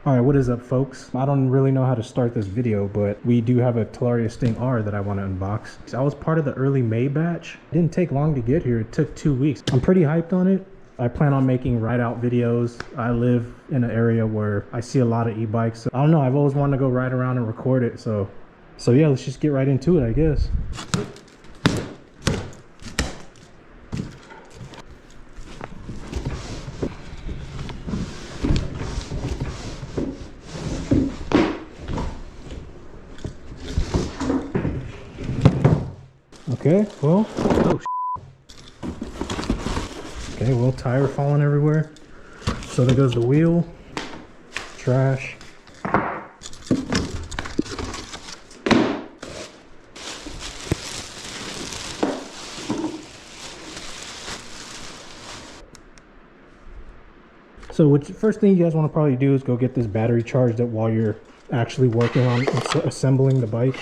All right, what is up, folks? I don't really know how to start this video, but we do have a Talaria Sting R that I want to unbox. I was part of the early May batch. It didn't take long to get here. It took 2 weeks. I'm pretty hyped on it. I plan on making ride-out videos. I live in an area where I see a lot of e-bikes. I don't know, I've always wanted to go ride around and record it. So yeah, let's just get right into it, I guess. Okay, well, okay, well, tire falling everywhere. So there goes the wheel, trash. So first thing you guys want to probably do is go get this battery charged up while you're actually working on assembling the bike.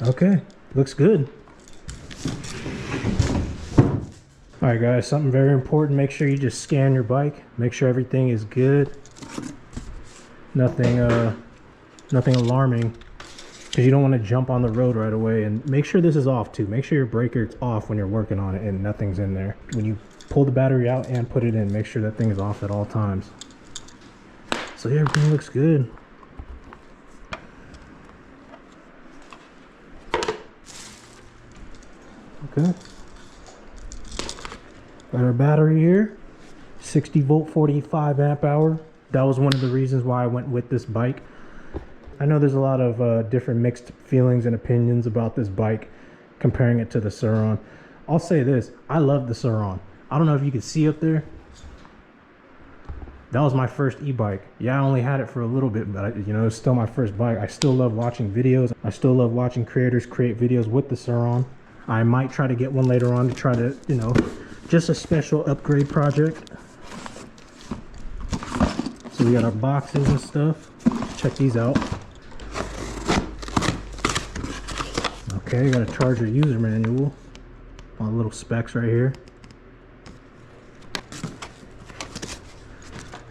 Okay, looks good. All right, guys, something very important. Make sure you just scan your bike. Make sure everything is good. Nothing alarming, because you don't want to jump on the road right away. And make sure this is off too. Make sure your breaker is off when you're working on it and nothing's in there. When you pull the battery out and put it in, make sure that thing is off at all times. So yeah, everything looks good. Okay, got our battery here, 60 volt, 45 amp hour. That was one of the reasons why I went with this bike. I know there's a lot of different mixed feelings and opinions about this bike, comparing it to the Surron. I'll say this, I love the Surron. I don't know if you can see up there. That was my first e-bike. Yeah, I only had it for a little bit, but you know, it's still my first bike. I still love watching videos. I still love watching creators create videos with the Surron. I might try to get one later on to try to, you know, just a special upgrade project. So we got our boxes and stuff. Check these out. Okay, got a charger user manual. All the little specs right here.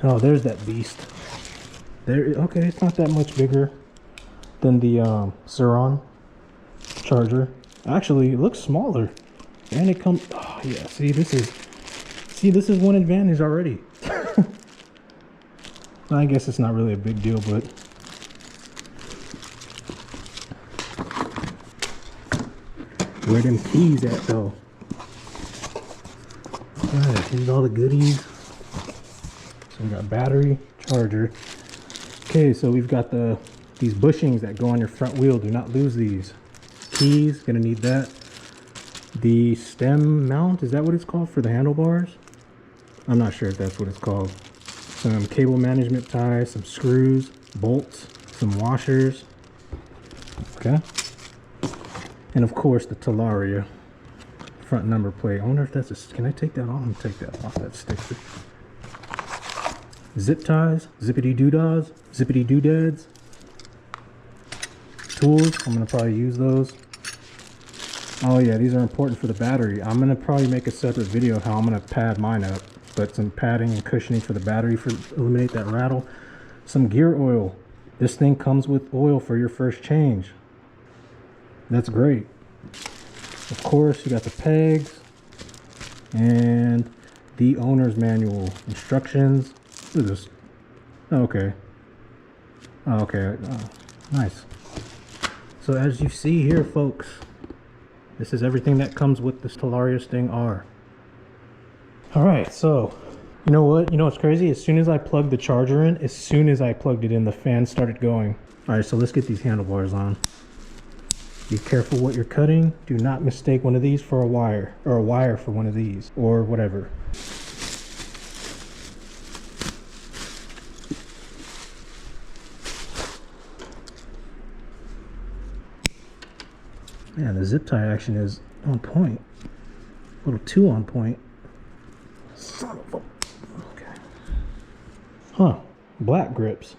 Oh, there's that beast. There, okay, it's not that much bigger than the Surron charger. Actually, it looks smaller, and it comes. Oh yeah, see, this is one advantage already. I guess it's not really a big deal, but where them keys at though? Alright, here's all the goodies. So we got battery, charger. Okay, so we've got these bushings that go on your front wheel. Do not lose these. Keys, gonna need that. The stem mount, is that what it's called for the handlebars? I'm not sure if that's what it's called. Some cable management ties, some screws, bolts, some washers. Okay. And of course the Talaria front number plate. I wonder if that's can I take that off? I'm gonna take that off, that sticker. Zip ties, zippity doodads, zippity doodads. Tools, I'm gonna probably use those. Oh yeah, these are important for the battery. I'm gonna probably make a separate video of how I'm gonna pad mine up. But some padding and cushioning for the battery to eliminate that rattle. Some gear oil. This thing comes with oil for your first change. That's great. Of course, you got the pegs and the owner's manual. Instructions. What is this? Oh, okay. Oh, okay. Oh, nice. So as you see here, folks, this is everything that comes with this Talaria Sting R. Alright, so you know what? You know what's crazy? As soon as I plugged the charger in, as soon as I plugged it in, the fan started going. Alright, so let's get these handlebars on. Be careful what you're cutting. Do not mistake one of these for a wire, or a wire for one of these, or whatever. Man, the zip tie action is on point. A little too on point. Son of a... Okay. Huh. Black grips.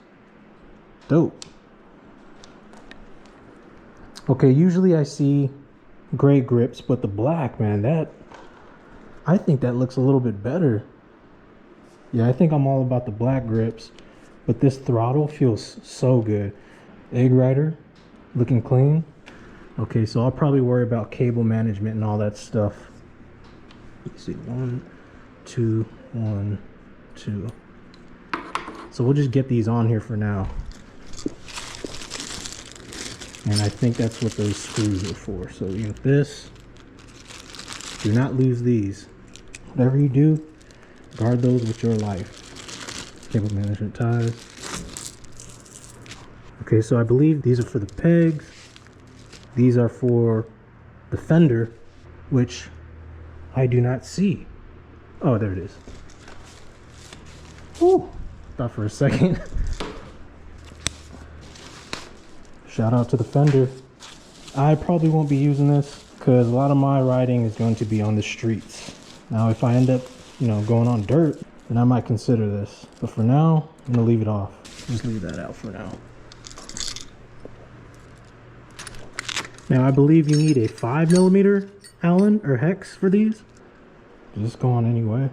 Dope. Okay, usually I see gray grips, but the black, man, that... I think that looks a little bit better. Yeah, I think I'm all about the black grips, but this throttle feels so good. Egg rider, looking clean. Okay, so I'll probably worry about cable management and all that stuff. Let's see, 1, 2, 1, 2. So we'll just get these on here for now. And I think that's what those screws are for. So you have this. Do not lose these. Whatever you do, guard those with your life. Cable management ties. Okay, so I believe these are for the pegs. These are for the fender, which I do not see. Oh, there it is. Whew. Thought for a second. Shout out to the fender. I probably won't be using this because a lot of my riding is going to be on the streets. Now, if I end up, going on dirt, then I might consider this. But for now, I'm gonna leave it off. Just leave that out for now. Now, I believe you need a 5mm Allen or hex for these. Does this go on anyway?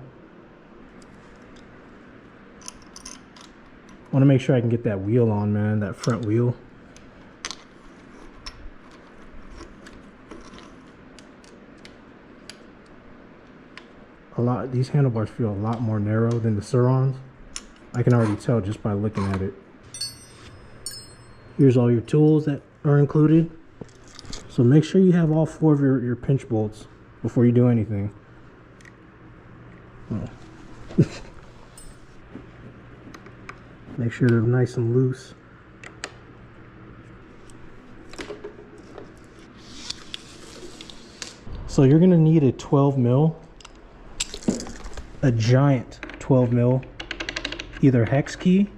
I want to make sure I can get that wheel on, man, that front wheel. These handlebars feel a lot more narrow than the Surrons. I can already tell just by looking at it. Here's all your tools that are included. So make sure you have all 4 of your pinch bolts before you do anything. Oh. Make sure they're nice and loose. So you're gonna need a 12mm, a giant 12mm, either hex key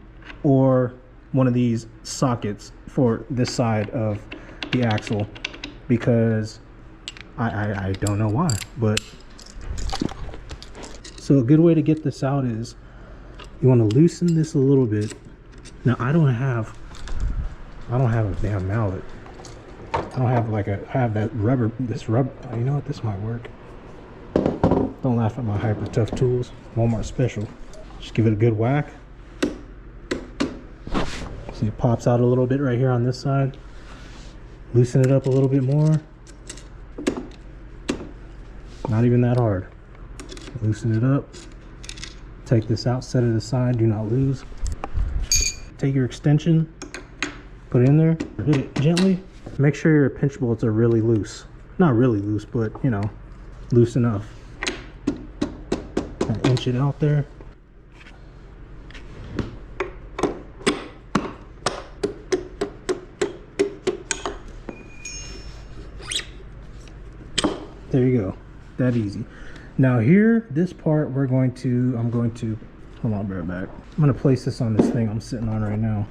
or one of these sockets for this side of the axle, because I don't know why, but so a good way to get this out is you want to loosen this a little bit. Now I don't have a damn mallet. I don't have I have that rubber, you know what, this might work. Don't laugh at my hyper tough tools, Walmart special. Just give it a good whack. See, it pops out a little bit right here on this side. Loosen it up a little bit more. Not even that hard. Loosen it up. Take this out, set it aside, do not lose. Take your extension, put it in there, hit it gently. Make sure your pinch bolts are really loose. Not really loose, but loose enough. Inch it out there. There you go. That easy. Now here, this part I'm going to, hold on, bear back. I'm gonna place this on this thing I'm sitting on right now.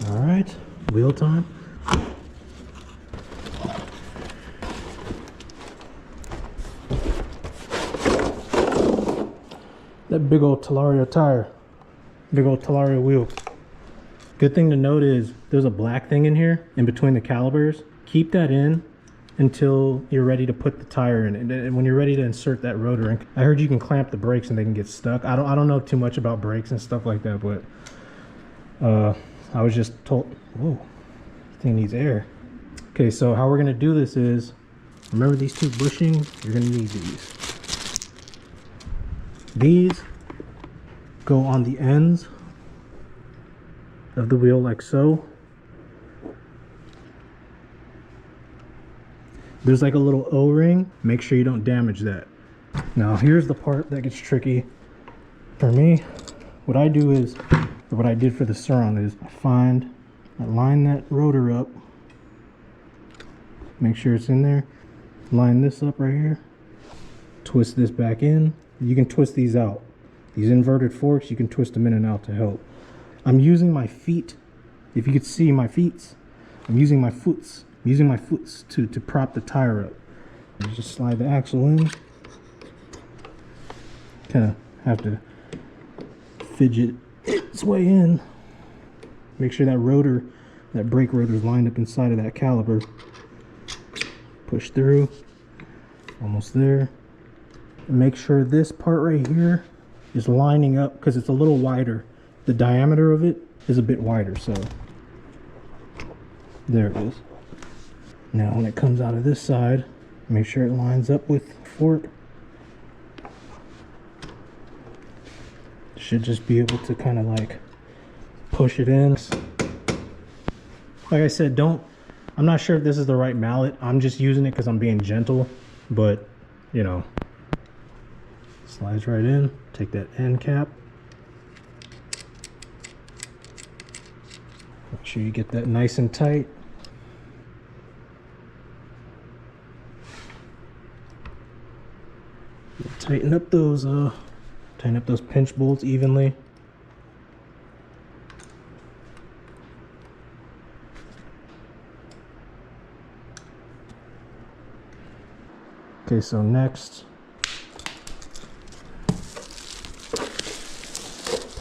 All right, wheel time. That big old Talaria tire, big old Talaria wheel. Good thing to note is there's a black thing in here in between the calipers. Keep that in until you're ready to put the tire in, and when you're ready to insert that rotor in. I heard you can clamp the brakes and they can get stuck. I don't know too much about brakes and stuff like that, but I was just told, whoa, this thing needs air. Okay, so how we're gonna do this is, remember these 2 bushings? You're gonna need these. These go on the ends of the wheel like so. There's like a little O-ring. Make sure you don't damage that. Now here's the part that gets tricky for me. What I do is, or what I did for the Surron is, I line that rotor up, make sure it's in there, line this up right here, twist this back in. You can twist these out. These inverted forks, you can twist them in and out to help. I'm using my feet. If you could see my feet, I'm using my foots. I'm using my foots to prop the tire up. You just slide the axle in. Kind of have to fidget its way in. Make sure that rotor, that brake rotor is lined up inside of that caliper. Push through. Almost there. Make sure this part right here is lining up because it's a little wider. The diameter of it is a bit wider, so there it is. Now when it comes out of this side, make sure it lines up with the fork. Should just be able to kind of like push it in. Like I said, I'm not sure if this is the right mallet. I'm just using it because I'm being gentle, but you know, slides right in. Take that end cap. Make sure you get that nice and tight. Tighten up those pinch bolts evenly. Okay, so next,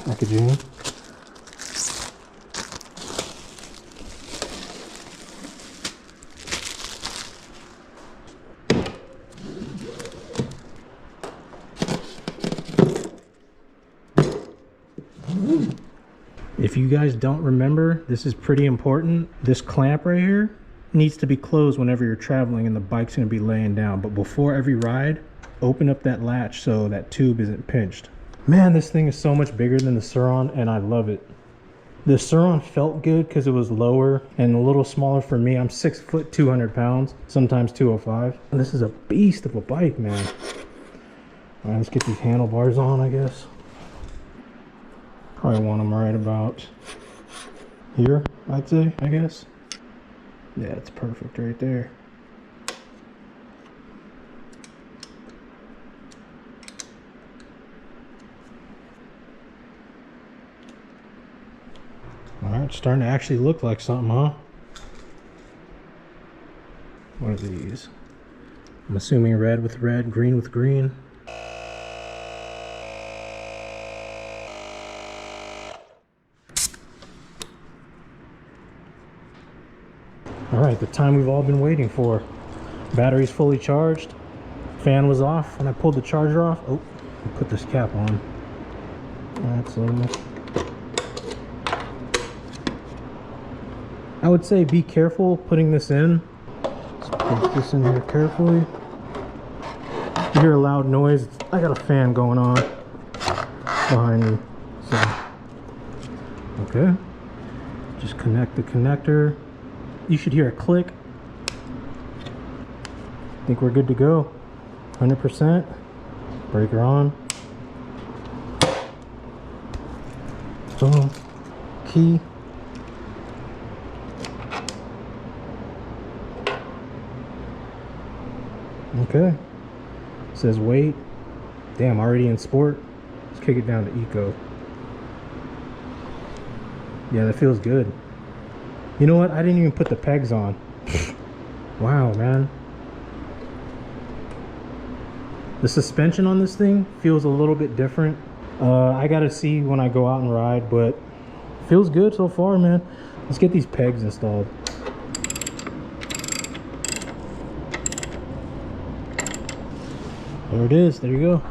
packaging. If you guys don't remember, this is pretty important. This clamp right here needs to be closed whenever you're traveling and the bike's going to be laying down. But before every ride, open up that latch so that tube isn't pinched. Man, this thing is so much bigger than the Surron, and I love it. The Surron felt good because it was lower and a little smaller for me. I'm 6 foot, 200 pounds, sometimes 205. And this is a beast of a bike, man. All right, let's get these handlebars on, I guess. Probably want them right about here, I'd say, I guess. Yeah, it's perfect right there. All right, it's starting to actually look like something, huh? What are these? I'm assuming red with red, green with green. All right, the time we've all been waiting for. Battery's fully charged. Fan was off when I pulled the charger off. Oh, I put this cap on. That's I would say be careful putting this in. Let's put this in here carefully. You hear a loud noise. I got a fan going on behind me. So, okay. Just connect the connector. You should hear a click. I think we're good to go. 100%. Breaker on. Boom. Key. Okay. It says wait. Damn, already in sport. Let's kick it down to eco. Yeah, that feels good. You know what? I didn't even put the pegs on. Wow, man. The suspension on this thing feels a little bit different. I gotta see when I go out and ride, but feels good so far, man. Let's get these pegs installed. There it is. There you go.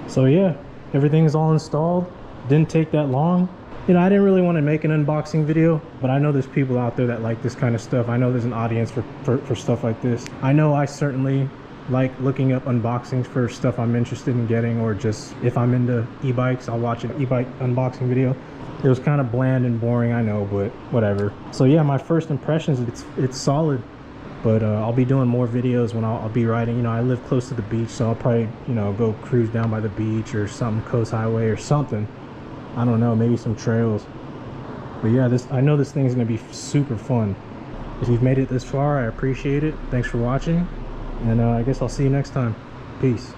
So yeah, everything is all installed. Didn't take that long. You know, I didn't really want to make an unboxing video, but I know there's people out there that like this kind of stuff. I know there's an audience for stuff like this. I know I certainly like looking up unboxings for stuff I'm interested in getting, or just if I'm into e-bikes, I'll watch an e-bike unboxing video. It was kind of bland and boring, I know, but whatever. So yeah, my first impressions, it's solid, but I'll be doing more videos when I'll be riding. You know, I live close to the beach, so I'll probably, you know, go cruise down by the beach or something, coast highway or something. I don't know, maybe some trails. But yeah, I know this thing's gonna be super fun. If you've made it this far, I appreciate it. Thanks for watching, and I guess I'll see you next time. Peace.